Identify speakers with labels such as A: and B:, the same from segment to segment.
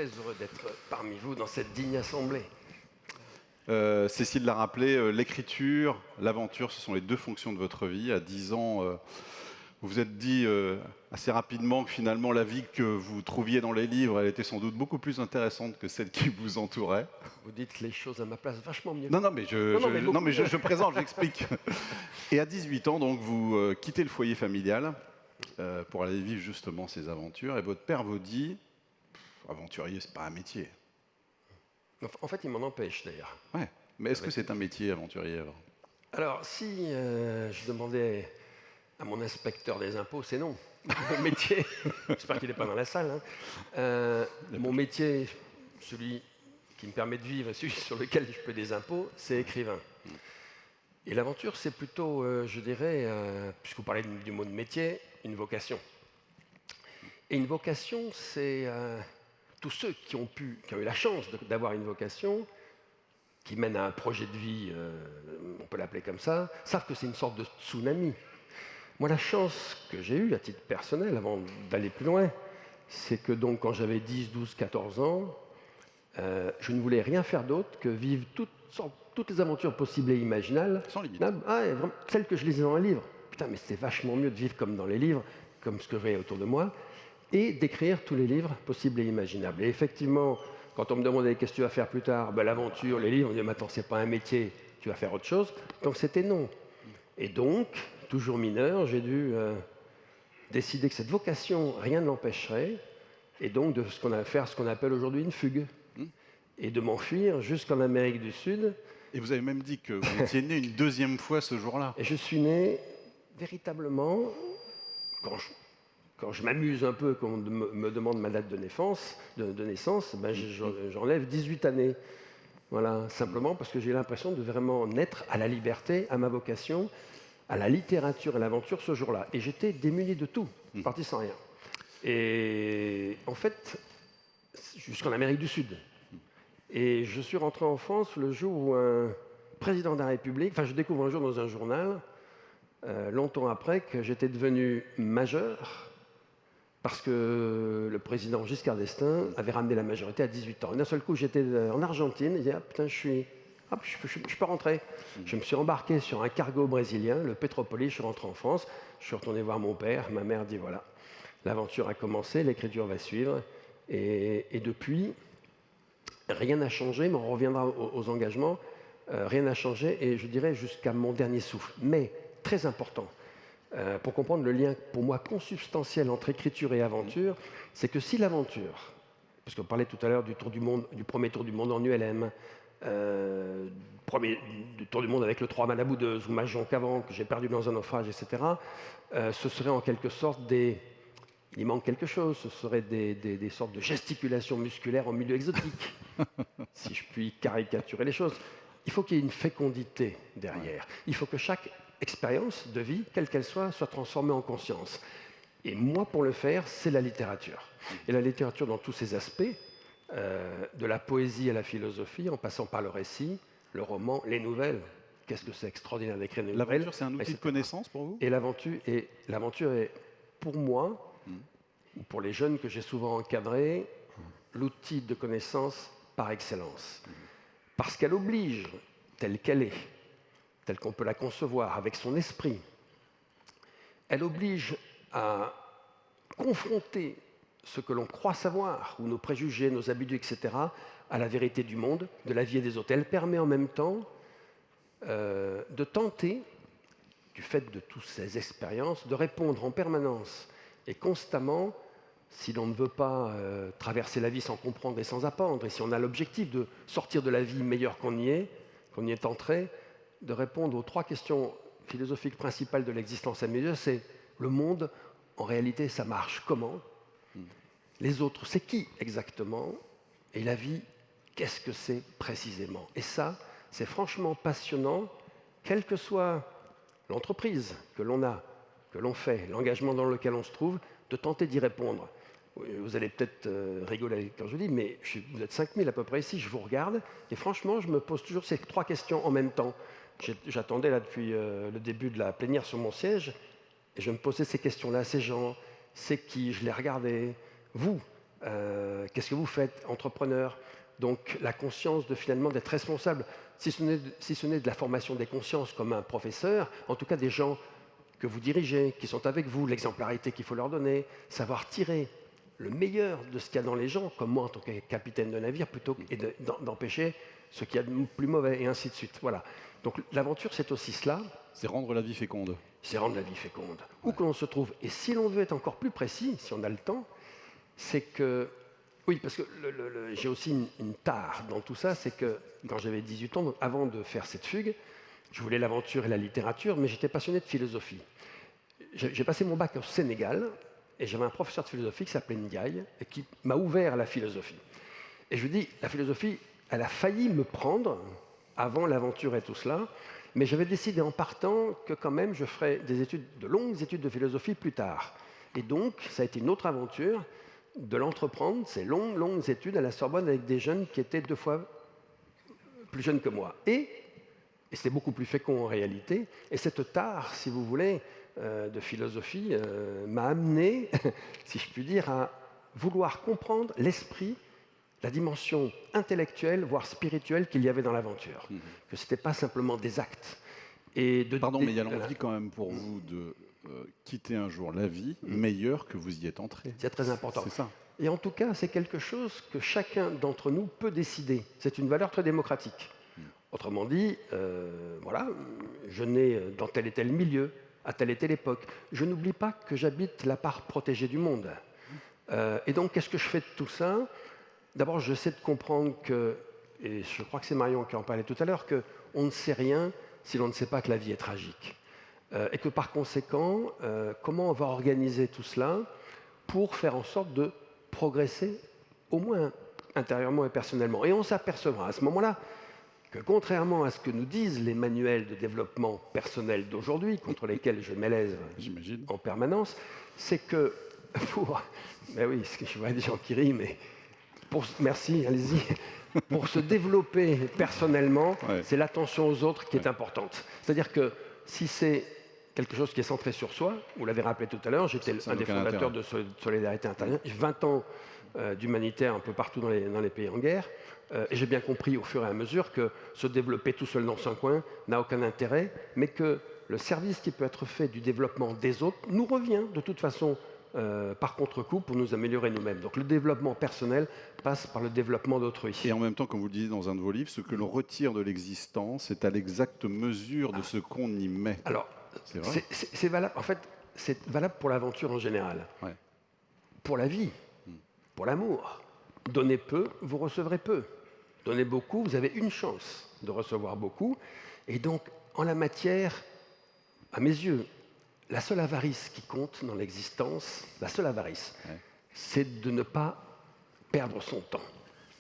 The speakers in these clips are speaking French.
A: très heureux d'être parmi vous dans cette digne assemblée.
B: Cécile l'a rappelé, l'écriture, l'aventure, ce sont les deux fonctions de votre vie. À 10 ans, vous vous êtes dit assez rapidement que finalement la vie que vous trouviez dans les livres, elle était sans doute beaucoup plus intéressante que celle qui vous entourait.
A: Vous dites les choses à ma place vachement mieux.
B: Non, non, mais je présente, j'explique. Et à 18 ans, donc, vous quittez le foyer familial pour aller vivre justement ces aventures. Et votre père vous dit, aventurier, c'est pas un métier.
A: En fait, il m'en empêche d'ailleurs.
B: Ouais. Mais est-ce que c'est un métier, aventurier
A: Alors, si je demandais à mon inspecteur des impôts, c'est non. Mon métier, j'espère qu'il n'est pas dans la salle, hein. Mon métier, celui qui me permet de vivre, celui sur lequel je paie des impôts, c'est écrivain. Et l'aventure, c'est plutôt, je dirais, puisque vous parlez du mot de métier, une vocation. Et une vocation, c'est tous ceux qui ont eu la chance d'avoir une vocation, qui mène à un projet de vie, on peut l'appeler comme ça, savent que c'est une sorte de tsunami. Moi, la chance que j'ai eue, à titre personnel, avant d'aller plus loin, c'est que donc, quand j'avais 10, 12, 14 ans, je ne voulais rien faire d'autre que vivre toutes les aventures possibles et imaginables.
B: Sans limite.
A: Celles que je lisais dans les livres. Putain, mais c'était vachement mieux de vivre comme dans les livres, comme ce que je voyais autour de moi, et d'écrire tous les livres possibles et imaginables. Et effectivement, quand on me demandait qu'est-ce que tu vas faire plus tard, l'aventure, les livres, on me disait, mais attends, c'est pas un métier, tu vas faire autre chose. Donc c'était non. Et donc, toujours mineur, j'ai dû décider que cette vocation, rien ne l'empêcherait, et donc de faire ce qu'on appelle aujourd'hui une fugue, et de m'enfuir jusqu'en Amérique du Sud.
B: Et vous avez même dit que vous étiez né une deuxième fois ce jour-là.
A: Et je suis né véritablement, quand je m'amuse un peu, quand on me demande ma date de naissance, j'enlève 18 années. Voilà, simplement parce que j'ai l'impression de vraiment naître à la liberté, à ma vocation, à la littérature et l'aventure ce jour-là. Et j'étais démuni de tout, parti sans rien. Et en fait, jusqu'en Amérique du Sud. Et je suis rentré en France le jour où un président de la République, je découvre un jour dans un journal, longtemps après, que j'étais devenu majeur, parce que le président Giscard d'Estaing avait ramené la majorité à 18 ans. Et d'un seul coup, j'étais en Argentine, et je disais, putain, je peux rentrer. Je me suis embarqué sur un cargo brésilien, le Petropolis, je suis rentré en France, je suis retourné voir mon père, ma mère dit, voilà, l'aventure a commencé, l'écriture va suivre, et depuis, rien n'a changé, mais on reviendra aux engagements, rien n'a changé, et je dirais jusqu'à mon dernier souffle. Mais, très important, pour comprendre le lien, pour moi, consubstantiel entre écriture et aventure, c'est que si l'aventure, parce qu'on parlait tout à l'heure du tour du monde, du premier tour du monde en ULM, du tour du monde avec le 3 Manaboudeuse ou Majon-Cavant, que j'ai perdu dans un naufrage, etc., ce serait en quelque sorte il manque quelque chose, ce serait des sortes de gesticulations musculaires en milieu exotique, si je puis caricaturer les choses. Il faut qu'il y ait une fécondité derrière. Il faut que chaque expérience de vie, quelle qu'elle soit transformée en conscience. Et moi, pour le faire, c'est la littérature. Et la littérature dans tous ses aspects, de la poésie à la philosophie, en passant par le récit, le roman, les nouvelles. Qu'est-ce que c'est extraordinaire d'écrire des nouvelles.
B: L'aventure, c'est un outil de connaissance pour vous ?
A: Et l'aventure est, pour moi, ou pour les jeunes que j'ai souvent encadrés, l'outil de connaissance par excellence. Parce qu'elle oblige, telle qu'elle est, telle qu'on peut la concevoir, avec son esprit, elle oblige à confronter ce que l'on croit savoir, ou nos préjugés, nos habitudes, etc., à la vérité du monde, de la vie et des autres. Elle permet en même temps de tenter, du fait de toutes ces expériences, de répondre en permanence et constamment, si l'on ne veut pas traverser la vie sans comprendre et sans apprendre, et si on a l'objectif de sortir de la vie meilleur qu'on y est entré, de répondre aux 3 questions philosophiques principales de l'existence à mes yeux, c'est le monde, en réalité, ça marche comment ? Les autres, c'est qui exactement ? Et la vie, qu'est-ce que c'est précisément ? Et ça, c'est franchement passionnant, quelle que soit l'entreprise que l'on a, que l'on fait, l'engagement dans lequel on se trouve, de tenter d'y répondre. Vous allez peut-être rigoler quand je dis, mais vous êtes 5000 à peu près ici, je vous regarde, et franchement, je me pose toujours ces 3 questions en même temps. J'attendais là depuis le début de la plénière sur mon siège, et je me posais ces questions-là. Ces gens, c'est qui ? Je les regardais. Vous, Qu'est-ce que vous faites, entrepreneur? Donc la conscience de finalement d'être responsable, si ce n'est de la formation des consciences comme un professeur, en tout cas des gens que vous dirigez, qui sont avec vous, l'exemplarité qu'il faut leur donner, savoir tirer le meilleur de ce qu'il y a dans les gens, comme moi en tant que capitaine de navire, plutôt que d'empêcher ce qu'il y a de plus mauvais, et ainsi de suite. Voilà. Donc l'aventure, c'est aussi cela.
B: C'est rendre la vie féconde.
A: C'est rendre la vie féconde, où que l'on se trouve. Et si l'on veut être encore plus précis, si on a le temps, c'est que... Oui, parce que j'ai aussi une tare dans tout ça, c'est que quand j'avais 18 ans, donc avant de faire cette fugue, je voulais l'aventure et la littérature, mais j'étais passionné de philosophie. J'ai passé mon bac au Sénégal, et j'avais un professeur de philosophie qui s'appelait Ndiaye, et qui m'a ouvert à la philosophie. Et je lui dis, la philosophie, elle a failli me prendre avant l'aventure et tout cela, mais j'avais décidé en partant que quand même je ferais de longues études de philosophie plus tard. Et donc, ça a été une autre aventure de l'entreprendre, ces longues études à la Sorbonne avec des jeunes qui étaient 2 fois plus jeunes que moi. Et c'était beaucoup plus fécond en réalité. Et cette tare, si vous voulez, de philosophie m'a amené, si je puis dire, à vouloir comprendre l'esprit, la dimension intellectuelle, voire spirituelle qu'il y avait dans l'aventure. Que ce n'était pas simplement des actes.
B: Pardon, mais il y a l'envie quand même pour vous de quitter un jour la vie meilleure que vous y êtes entré.
A: C'est très important.
B: C'est ça.
A: Et en tout cas, c'est quelque chose que chacun d'entre nous peut décider. C'est une valeur très démocratique. Autrement dit, voilà, je nais dans tel et tel milieu, à telle et telle époque. Je n'oublie pas que j'habite la part protégée du monde. Et donc, qu'est-ce que je fais de tout ça? D'abord, j'essaie de comprendre que, et je crois que c'est Marion qui en parlait tout à l'heure, qu'on ne sait rien si l'on ne sait pas que la vie est tragique. Et que par conséquent, comment on va organiser tout cela pour faire en sorte de progresser, au moins intérieurement et personnellement. Et on s'apercevra à ce moment-là que contrairement à ce que nous disent les manuels de développement personnel d'aujourd'hui, contre lesquels je m'élève en permanence, c'est que pour... Ben oui, parce que je vois des gens qui rient, mais... Merci, allez-y. Pour se développer personnellement, c'est l'attention aux autres qui est importante. C'est-à-dire que si c'est quelque chose qui est centré sur soi, vous l'avez rappelé tout à l'heure, j'étais un des fondateurs de Solidarité Internationale, j'ai 20 ans d'humanitaire un peu partout dans les pays en guerre, et j'ai bien compris au fur et à mesure que se développer tout seul dans son coin n'a aucun intérêt, mais que le service qui peut être fait du développement des autres nous revient de toute façon par contre-coup pour nous améliorer nous-mêmes. Donc le développement personnel passe par le développement d'autrui.
B: Et en même temps, comme vous le disiez dans un de vos livres, ce que l'on retire de l'existence est à l'exacte mesure de ce qu'on y met.
A: Alors, c'est valable. En fait, c'est valable pour l'aventure en général. Ouais. Pour la vie, pour l'amour. Donnez peu, vous recevrez peu. Donnez beaucoup, vous avez une chance de recevoir beaucoup. Et donc, en la matière, à mes yeux, la seule avarice qui compte dans l'existence, la seule avarice, c'est de ne pas perdre son temps.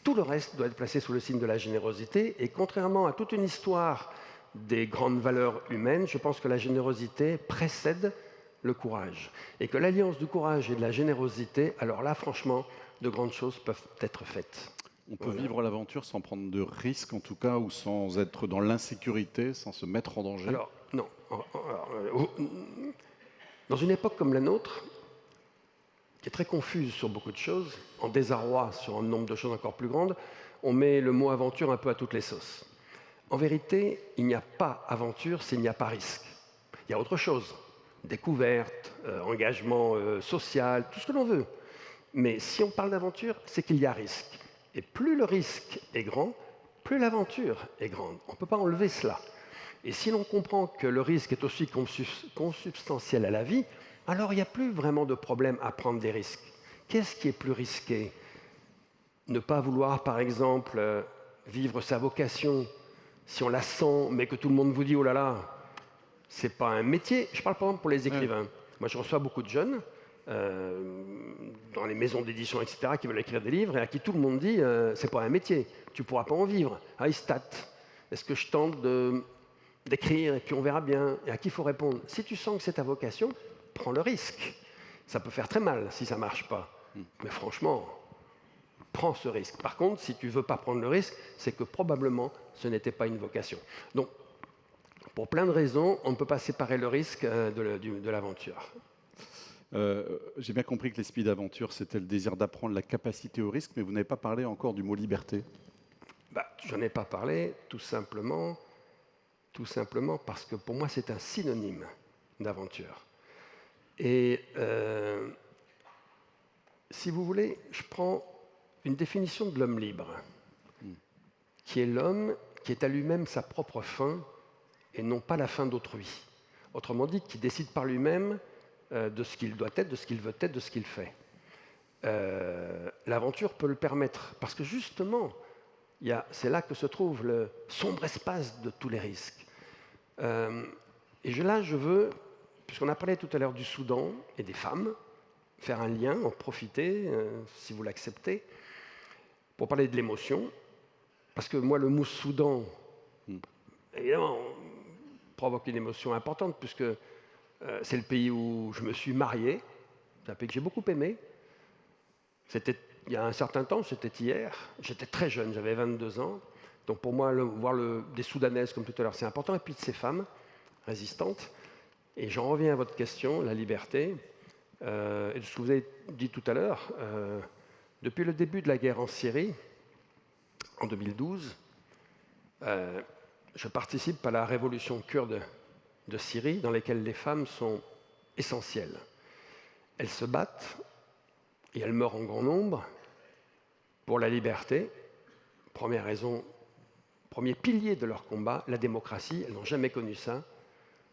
A: Tout le reste doit être placé sous le signe de la générosité. Et contrairement à toute une histoire des grandes valeurs humaines, je pense que la générosité précède le courage. Et que l'alliance du courage et de la générosité, alors là, franchement, de grandes choses peuvent être faites.
B: On peut vivre l'aventure sans prendre de risques, en tout cas, ou sans être dans l'insécurité, sans se mettre en danger?
A: Alors, non. Dans une époque comme la nôtre, qui est très confuse sur beaucoup de choses, en désarroi sur un nombre de choses encore plus grandes, on met le mot aventure un peu à toutes les sauces. En vérité, il n'y a pas aventure s'il n'y a pas risque. Il y a autre chose, découverte, engagement social, tout ce que l'on veut. Mais si on parle d'aventure, c'est qu'il y a risque. Et plus le risque est grand, plus l'aventure est grande. On ne peut pas enlever cela. Et si l'on comprend que le risque est aussi consubstantiel à la vie, alors il n'y a plus vraiment de problème à prendre des risques. Qu'est-ce qui est plus risqué? Ne pas vouloir, par exemple, vivre sa vocation, si on la sent, mais que tout le monde vous dit « oh là là, c'est pas un métier ». Je parle par exemple pour les écrivains. Moi, je reçois beaucoup de jeunes, dans les maisons d'édition, etc., qui veulent écrire des livres, et à qui tout le monde dit « c'est pas un métier, tu pourras pas en vivre ». Ah, ils se tâtent. Est-ce que je tente d'écrire, et puis on verra bien. Et à qui il faut répondre? Si tu sens que c'est ta vocation, prends le risque. Ça peut faire très mal si ça ne marche pas. Mais franchement, prends ce risque. Par contre, si tu ne veux pas prendre le risque, c'est que probablement ce n'était pas une vocation. Donc, pour plein de raisons, on ne peut pas séparer le risque de l'aventure.
B: J'ai bien compris que l'esprit d'aventure, c'était le désir d'apprendre, la capacité au risque, mais vous n'avez pas parlé encore du mot liberté.
A: Je n'en ai pas parlé, tout simplement parce que pour moi, c'est un synonyme d'aventure. Et si vous voulez, je prends une définition de l'homme libre, qui est l'homme qui est à lui-même sa propre fin et non pas la fin d'autrui. Autrement dit, qui décide par lui-même de ce qu'il doit être, de ce qu'il veut être, de ce qu'il fait. L'aventure peut le permettre, parce que justement, c'est là que se trouve le sombre espace de tous les risques. Là, je veux, puisqu'on a parlé tout à l'heure du Soudan et des femmes, faire un lien, en profiter, si vous l'acceptez, pour parler de l'émotion, parce que moi, le mot Soudan, évidemment, provoque une émotion importante, puisque c'est le pays où je me suis marié, c'est un pays que j'ai beaucoup aimé. C'était il y a un certain temps, c'était hier, j'étais très jeune, j'avais 22 ans, donc pour moi, voir des Soudanaises, comme tout à l'heure, c'est important, et puis de ces femmes résistantes. Et j'en reviens à votre question, la liberté, et de ce que vous avez dit tout à l'heure. Depuis le début de la guerre en Syrie, en 2012, je participe à la révolution kurde de Syrie, dans laquelle les femmes sont essentielles. Elles se battent, et elles meurent en grand nombre, pour la liberté. Première raison, premier pilier de leur combat, la démocratie. Elles n'ont jamais connu ça.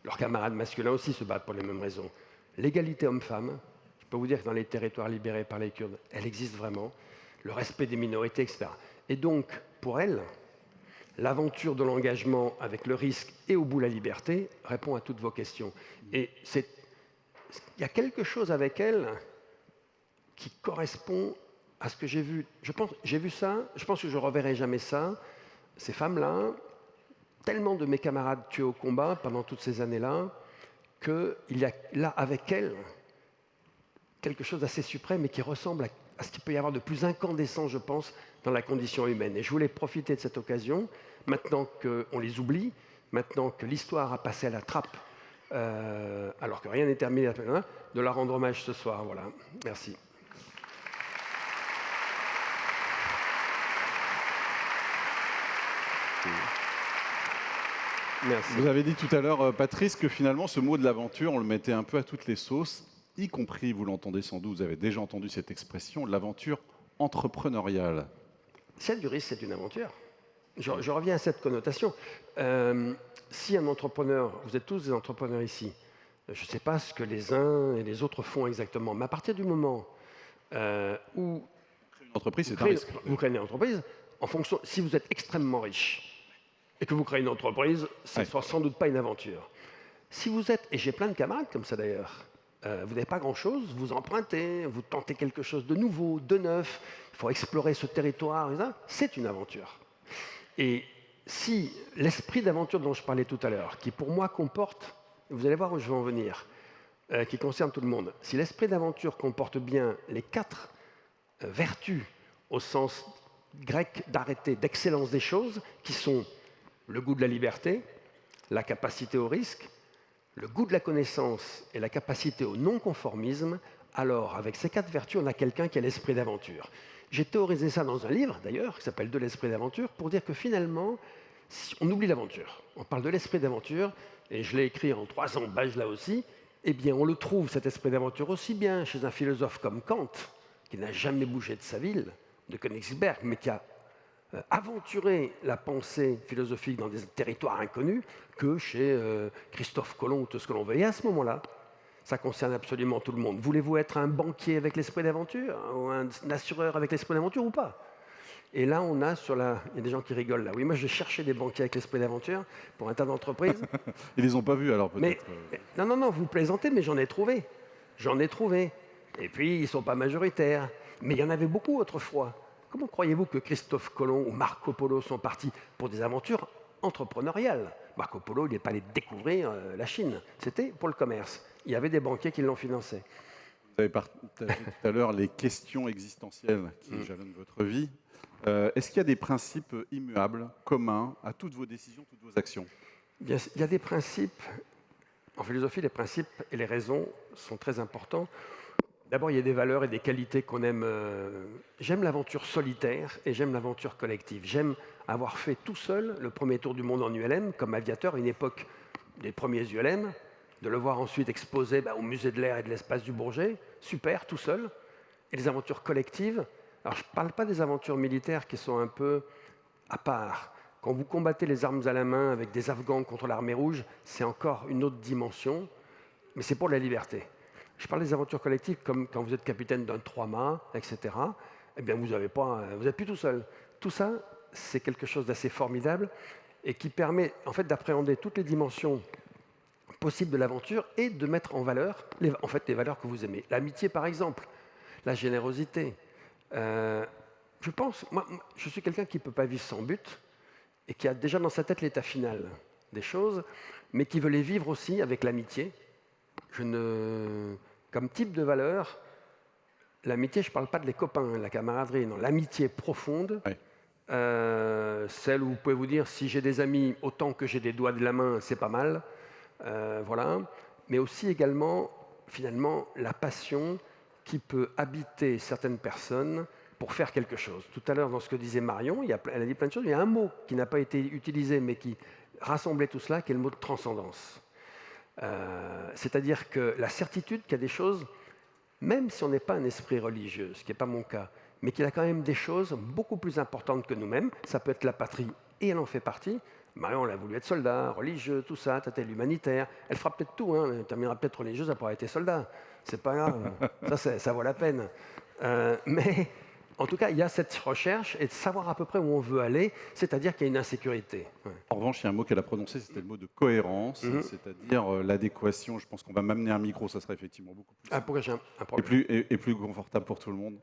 A: Leurs camarades masculins aussi se battent pour les mêmes raisons. L'égalité homme-femme, je peux vous dire que dans les territoires libérés par les Kurdes, elle existe vraiment. Le respect des minorités, etc. Et donc, pour elles, l'aventure de l'engagement avec le risque et au bout la liberté répond à toutes vos questions. Et il y a quelque chose avec elles qui correspond à ce que j'ai vu. J'ai vu ça, je pense que je ne reverrai jamais ça. Ces femmes-là, tellement de mes camarades tués au combat pendant toutes ces années-là, qu'il y a là, avec elles, quelque chose d'assez suprême et qui ressemble à ce qu'il peut y avoir de plus incandescent, je pense, dans la condition humaine. Et je voulais profiter de cette occasion, maintenant qu'on les oublie, maintenant que l'histoire a passé à la trappe, alors que rien n'est terminé, de leur rendre hommage ce soir. Voilà. Merci. Merci.
B: Vous avez dit tout à l'heure, Patrice, que finalement, ce mot de l'aventure, on le mettait un peu à toutes les sauces, y compris, vous l'entendez sans doute, vous avez déjà entendu cette expression, l'aventure entrepreneuriale.
A: Celle du risque, c'est une aventure. Je reviens à cette connotation. Si un entrepreneur, vous êtes tous des entrepreneurs ici, je ne sais pas ce que les uns et les autres font exactement, mais à partir du moment où
B: L'entreprise, c'est un risque.
A: Vous créez une entreprise, en fonction, si vous êtes extrêmement riche et que vous créez une entreprise, ce ne sera sans doute pas une aventure. Si vous êtes, et j'ai plein de camarades comme ça d'ailleurs, vous n'avez pas grand-chose, vous empruntez, vous tentez quelque chose de nouveau, de neuf, il faut explorer ce territoire, c'est une aventure. Et si l'esprit d'aventure dont je parlais tout à l'heure, qui pour moi comporte, vous allez voir où je vais en venir, qui concerne tout le monde, si l'esprit d'aventure comporte bien les 4 vertus au sens grec d'arrêter, d'excellence des choses, qui sont le goût de la liberté, la capacité au risque, le goût de la connaissance et la capacité au non-conformisme, alors avec ces 4 vertus, on a quelqu'un qui a l'esprit d'aventure. J'ai théorisé ça dans un livre, d'ailleurs, qui s'appelle « De l'esprit d'aventure », pour dire que finalement, on oublie l'aventure. On parle de l'esprit d'aventure, et je l'ai écrit en 300 pages là aussi, eh bien, on le trouve, cet esprit d'aventure, aussi bien chez un philosophe comme Kant, qui n'a jamais bougé de sa ville, de Königsberg, mais qui a aventuré la pensée philosophique dans des territoires inconnus, que chez Christophe Colomb ou tout ce que l'on veut. Et à ce moment-là, ça concerne absolument tout le monde. Voulez-vous être un banquier avec l'esprit d'aventure, ou un assureur avec l'esprit d'aventure ou pas? Et là, on a il y a des gens qui rigolent là. Oui, moi, je cherchais des banquiers avec l'esprit d'aventure pour un tas d'entreprises.
B: Ils les ont pas vus alors peut-être.
A: Non, vous plaisantez, mais j'en ai trouvé. J'en ai trouvé. Et puis, ils ne sont pas majoritaires. Mais il y en avait beaucoup autrefois. Comment croyez-vous que Christophe Colomb ou Marco Polo sont partis pour des aventures entrepreneuriales? Marco Polo, il n'est pas allé découvrir la Chine. C'était pour le commerce. Il y avait des banquiers qui l'ont financé.
B: Vous avez partagé tout à l'heure les questions existentielles qui jalonnent votre vie. Est-ce qu'il y a des principes immuables, communs à toutes vos décisions, toutes vos actions?
A: Il y a des principes En philosophie, les principes et les raisons sont très importants. D'abord, il y a des valeurs et des qualités qu'on aime. J'aime l'aventure solitaire et j'aime l'aventure collective. J'aime avoir fait tout seul le premier tour du monde en ULM, comme aviateur, à une époque des premiers ULM, de le voir ensuite exposé au musée de l'air et de l'espace du Bourget, super, tout seul. Et les aventures collectives, alors je ne parle pas des aventures militaires qui sont un peu à part. Quand vous combattez les armes à la main avec des Afghans contre l'armée rouge, c'est encore une autre dimension, mais c'est pour la liberté. Je parle des aventures collectives comme quand vous êtes capitaine d'un 3-mâts, etc. Eh bien, vous n'êtes plus tout seul. Tout ça, c'est quelque chose d'assez formidable et qui permet en fait d'appréhender toutes les dimensions possibles de l'aventure et de mettre en valeur les valeurs que vous aimez. L'amitié, par exemple, la générosité. Je pense, moi, je suis quelqu'un qui ne peut pas vivre sans but et qui a déjà dans sa tête l'état final des choses, mais qui veut les vivre aussi avec l'amitié. Comme type de valeur, l'amitié, je ne parle pas de les copains, la camaraderie, non, l'amitié profonde,
B: Oui.
A: celle où vous pouvez vous dire, si j'ai des amis autant que j'ai des doigts de la main, c'est pas mal, voilà. Mais aussi également, finalement, la passion qui peut habiter certaines personnes pour faire quelque chose. Tout à l'heure, dans ce que disait Marion, elle a dit plein de choses, il y a un mot qui n'a pas été utilisé, mais qui rassemblait tout cela, qui est le mot de transcendance. C'est-à-dire que la certitude qu'il y a des choses, même si on n'est pas un esprit religieux, ce qui n'est pas mon cas, mais qu'il y a quand même des choses beaucoup plus importantes que nous-mêmes, ça peut être la patrie, et elle en fait partie. Marion, elle a voulu être soldat, religieux, tout ça, tel humanitaire. Elle fera peut-être tout, hein, elle terminera peut-être religieuse après avoir été soldat. C'est pas grave, ça vaut la peine. Mais en tout cas, il y a cette recherche et de savoir à peu près où on veut aller, c'est-à-dire qu'il y a une insécurité. Ouais.
B: En revanche, il y a un mot qu'elle a prononcé, c'était le mot de cohérence, c'est-à-dire l'adéquation. Je pense qu'on va m'amener un micro, ça sera effectivement beaucoup plus,
A: pourquoi j'ai un problème
B: et plus confortable pour tout le monde.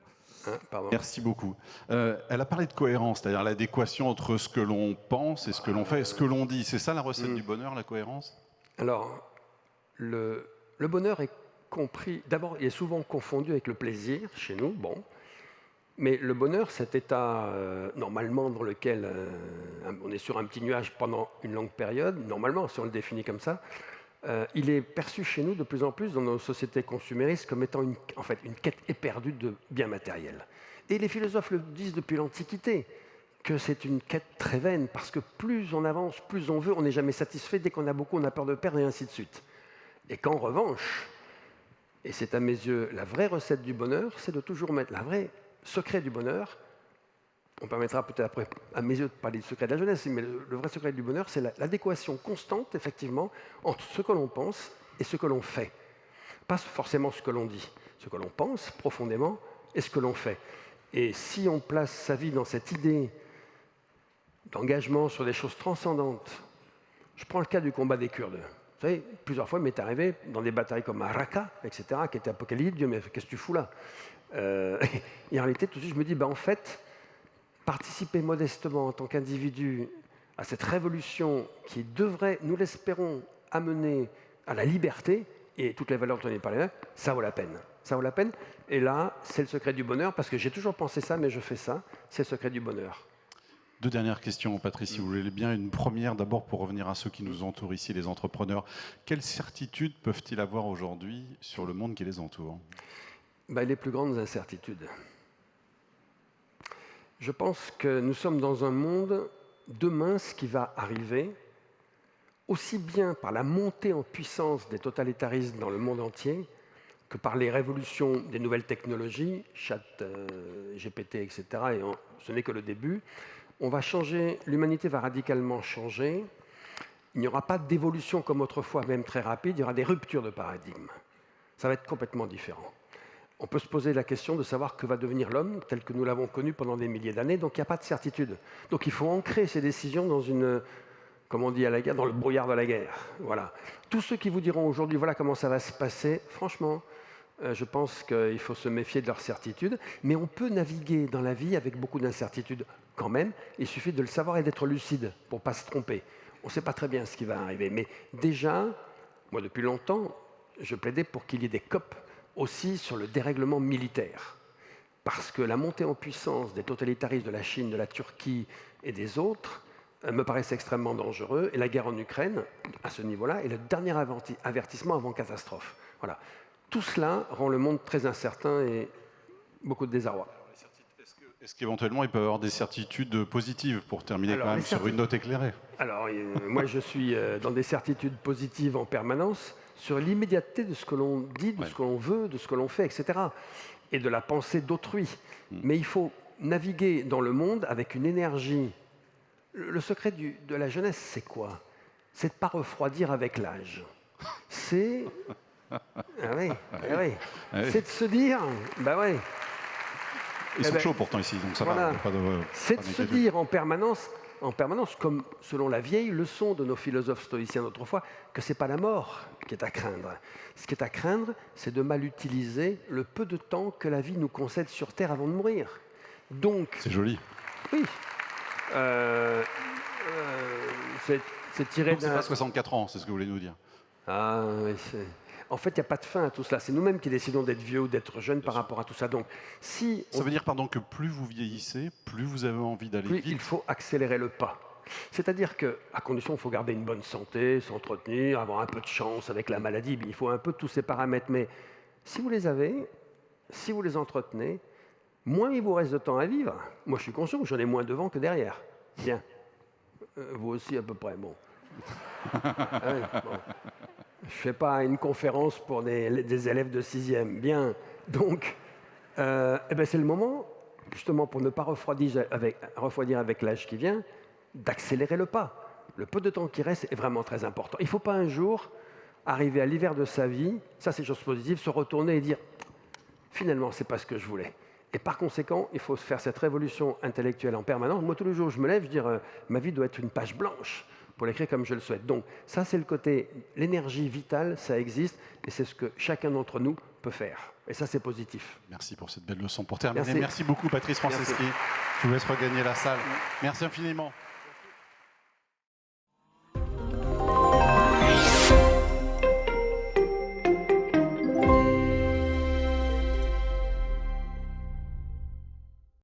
A: Pardon.
C: Merci beaucoup. Elle a parlé de cohérence, c'est-à-dire l'adéquation entre ce que l'on pense et ce que l'on fait et ce que l'on dit. C'est ça la recette du bonheur, la cohérence?
A: Alors, le bonheur est compris, d'abord, il est souvent confondu avec le plaisir chez nous, bon. Mais le bonheur, cet état normalement dans lequel on est sur un petit nuage pendant une longue période, normalement, si on le définit comme ça, il est perçu chez nous de plus en plus dans nos sociétés consuméristes comme étant en fait une quête éperdue de biens matériels. Et les philosophes le disent depuis l'Antiquité, que c'est une quête très vaine, parce que plus on avance, plus on veut, on n'est jamais satisfait, dès qu'on a beaucoup, on a peur de perdre, et ainsi de suite. Et qu'en revanche, et c'est à mes yeux la vraie recette du bonheur, c'est de toujours mettre la vraie secret du bonheur. On permettra peut-être après, à mes yeux, de parler du secret de la jeunesse, mais le vrai secret du bonheur, c'est l'adéquation constante, effectivement, entre ce que l'on pense et ce que l'on fait. Pas forcément ce que l'on dit, ce que l'on pense profondément et ce que l'on fait. Et si on place sa vie dans cette idée d'engagement sur des choses transcendantes, je prends le cas du combat des Kurdes. Vous savez, plusieurs fois, il m'est arrivé dans des batailles comme à Raqqa, etc., qui étaient apocalyptiques, Dieu, mais qu'est-ce que tu fous là et en réalité, tout de suite, je me dis, en fait, participer modestement en tant qu'individu à cette révolution qui devrait, nous l'espérons, amener à la liberté et toutes les valeurs dont on est parlé là, ça vaut la peine. Ça vaut la peine. Et là, c'est le secret du bonheur, parce que j'ai toujours pensé ça, mais je fais ça. C'est le secret du bonheur.
C: Deux dernières questions, Patrice, si vous voulez bien. Une première, d'abord, pour revenir à ceux qui nous entourent ici, les entrepreneurs. Quelles certitudes peuvent-ils avoir aujourd'hui sur le monde qui les entoure ?
A: Les plus grandes incertitudes. Je pense que nous sommes dans un monde, demain, ce qui va arriver, aussi bien par la montée en puissance des totalitarismes dans le monde entier, que par les révolutions des nouvelles technologies, chat, GPT, etc., et ce n'est que le début, on va changer, l'humanité va radicalement changer. Il n'y aura pas d'évolution comme autrefois, même très rapide, il y aura des ruptures de paradigme. Ça va être complètement différent. On peut se poser la question de savoir que va devenir l'homme tel que nous l'avons connu pendant des milliers d'années, donc il n'y a pas de certitude. Donc il faut ancrer ces décisions dans une, comme on dit à la guerre, dans le brouillard de la guerre. Voilà. Tous ceux qui vous diront aujourd'hui, voilà comment ça va se passer, franchement, je pense qu'il faut se méfier de leur certitude, mais on peut naviguer dans la vie avec beaucoup d'incertitudes quand même. Il suffit de le savoir et d'être lucide pour ne pas se tromper. On ne sait pas très bien ce qui va arriver, mais déjà, moi depuis longtemps, je plaidais pour qu'il y ait des COP aussi sur le dérèglement militaire. Parce que la montée en puissance des totalitarismes de la Chine, de la Turquie et des autres me paraissait extrêmement dangereux. Et la guerre en Ukraine, à ce niveau-là, est le dernier avertissement avant catastrophe. Voilà. Tout cela rend le monde très incertain et beaucoup de désarroi.
C: Est-ce qu'éventuellement, il peut y avoir des certitudes positives pour terminer quand même sur une note éclairée?
A: Alors, moi, je suis dans des certitudes positives en permanence sur l'immédiateté de ce que l'on dit, de ce que l'on veut, de ce que l'on fait, etc. Et de la pensée d'autrui. Mais il faut naviguer dans le monde avec une énergie. Le secret de la jeunesse, c'est quoi? C'est de ne pas refroidir avec l'âge. C'est... Ah oui, ah oui. C'est de se dire, bah ouais.
C: Ils sont chauds pourtant ici, donc ça
A: voilà.
C: va.
A: C'est de se dire en permanence, comme selon la vieille leçon de nos philosophes stoïciens d'autrefois, que ce n'est pas la mort qui est à craindre. Ce qui est à craindre, c'est de mal utiliser le peu de temps que la vie nous concède sur Terre avant de mourir. Donc,
C: c'est joli.
A: Oui. C'est tiré
C: d'un... c'est pas 64 ans, c'est ce que vous voulez nous dire.
A: Ah oui, en fait, il n'y a pas de fin à tout cela. C'est nous-mêmes qui décidons d'être vieux ou d'être jeunes par rapport à tout ça. Donc,
C: ça veut dire, pardon, que plus vous vieillissez, plus vous avez envie d'aller vite.
A: Il faut accélérer le pas. C'est-à-dire qu'à condition, il faut garder une bonne santé, s'entretenir, avoir un peu de chance avec la maladie. Il faut un peu tous ces paramètres. Mais si vous les avez, si vous les entretenez, moins il vous reste de temps à vivre. Moi, je suis conscient que j'en ai moins devant que derrière. Bien. Vous aussi, à peu près. Bon. Ah oui, bon. Je ne fais pas une conférence pour des élèves de 6e. Bien. Donc, c'est le moment, justement, pour ne pas refroidir avec l'âge qui vient, d'accélérer le pas. Le peu de temps qui reste est vraiment très important. Il ne faut pas un jour arriver à l'hiver de sa vie, ça c'est chose positive, se retourner et dire « finalement, ce n'est pas ce que je voulais ». Et par conséquent, il faut faire cette révolution intellectuelle en permanence. Moi, tous les jours, je me lève, je dis ma vie doit être une page blanche pour l'écrire comme je le souhaite. Donc ça, c'est le côté, l'énergie vitale, ça existe, et c'est ce que chacun d'entre nous peut faire. Et ça, c'est positif.
C: Merci pour cette belle leçon. Pour terminer, merci beaucoup Patrice Franceschi. Je vous laisse regagner la salle. Merci infiniment.